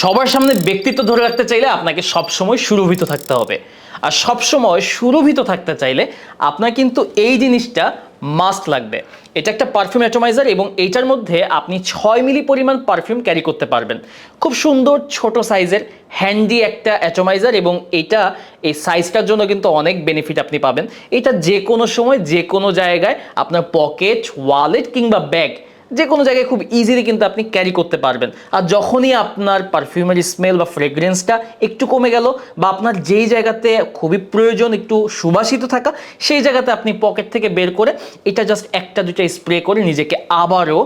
সবার সামনে ব্যক্তিত্ব ধরে রাখতে চাইলে আপনাকে সবসময় সুরভিত থাকতে হবে। আর সবসময় সুরভিত থাকতে চাইলে আপনার কিন্তু এই জিনিসটা মাস্ট লাগবে। এটা একটা পারফিউম অ্যাটমাইজার এবং এইটার মধ্যে আপনি 6 মিলি পরিমাণ পারফিউম ক্যারি করতে পারবেন। খুব সুন্দর ছোট সাইজের হ্যান্ডি একটা অ্যাটমাইজার এবং এটা এই সাইজটার জন্য কিন্তু অনেক বেনিফিট আপনি পাবেন। এটা যে কোনো সময় যে কোনো জায়গায় আপনার পকেট, ওয়ালেট কিংবা ব্যাগ যে কোনো জায়গায় খুব ইজিলি কিন্তু আপনি ক্যারি করতে পারবেন। আর যখনই আপনার পারফিউমের স্মেল বা ফ্রেগ্রেন্সটা একটু কমে গেল বা আপনার যেই জায়গাতে খুবই প্রয়োজন একটু সুবাসিত থাকা, সেই জায়গাতে আপনি পকেট থেকে বের করে এটা জাস্ট একটা দুটো স্প্রে করে নিজেকে আবারও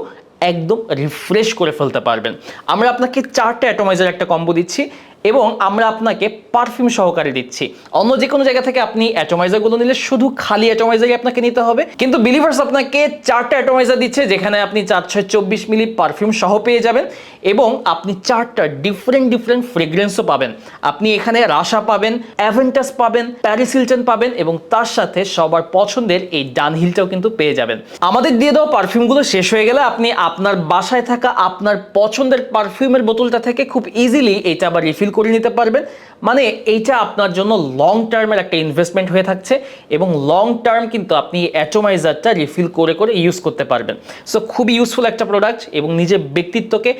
একদম রিফ্রেশ করে ফেলতে পারবেন। আমরা আপনাকে 4টা অ্যাটমাইজার একটা কম্বো দিচ্ছি এবং আমরা আপনাকে পারফিউম সহকারে দিচ্ছি। অন্য যে কোনো জায়গা থেকে আপনি অ্যাটমাইজারগুলো নিলে শুধু খালি অ্যাটমাইজারই আপনাকে নিতে হবে, কিন্তু বিলিভার্স আপনাকে 4টা অ্যাটমাইজার দিচ্ছে যেখানে আপনি 424 মিলি পারফিউম সহ পেয়ে যাবেন এবং আপনি 4টা ডিফারেন্ট ফ্রেগ্রেন্সও পাবেন। আপনি এখানে রাশা পাবেন, অ্যাভেন্টাস পাবেন, প্যারিস হিলটন পাবেন এবং তার সাথে সবার পছন্দের এই ডানহিলটাও কিন্তু পেয়ে যাবেন। আমাদের দিয়ে দেওয়া পারফিউমগুলো শেষ হয়ে গেলে আপনি আপনার বাসায় থাকা আপনার পছন্দের পারফিউমের বোতলটা থেকে খুব ইজিলি এটা আবার রিফিল করে নিতে পারবেন। মানে এইটা আপনার জন্য লং টার্মের একটা ইনভেস্টমেন্ট হয়ে থাকছে এবং লং টার্ম কিন্তু আপনি অ্যাটমাইজারটা রিফিল করে করে ইউজ করতে পারবেন। সো খুবই ইউজফুল একটা প্রোডাক্ট এবং নিজের ব্যক্তিত্বকে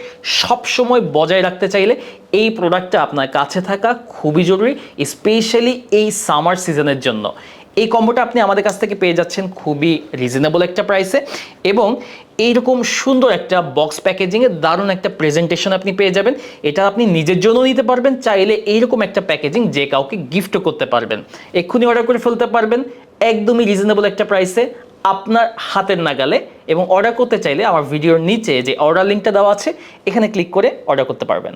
সবসময় বজায় রাখতে চাইলে এই প্রোডাক্টটা আপনার কাছে থাকা খুবই জরুরি, স্পেশালি এই সামার সিজনের জন্য। এই কম্বোটা আপনি আমাদের কাছ থেকে পেয়ে যাচ্ছেন খুবই রিজনেবল একটা প্রাইসে এবং এইরকম সুন্দর একটা বক্স প্যাকেজিংয়ে দারুণ একটা প্রেজেন্টেশন আপনি পেয়ে যাবেন। এটা আপনি নিজের জন্য নিতে পারবেন, চাইলে এইরকম একটা প্যাকেজিং যে কাউকে গিফটও করতে পারবেন। এক্ষুনি অর্ডার করে ফেলতে পারবেন একদমই রিজনেবল একটা প্রাইসে আপনার হাতের নাগালে। এবং অর্ডার করতে চাইলে আমার ভিডিওর নিচে যে অর্ডার লিঙ্কটা দেওয়া আছে এখানে ক্লিক করে অর্ডার করতে পারবেন।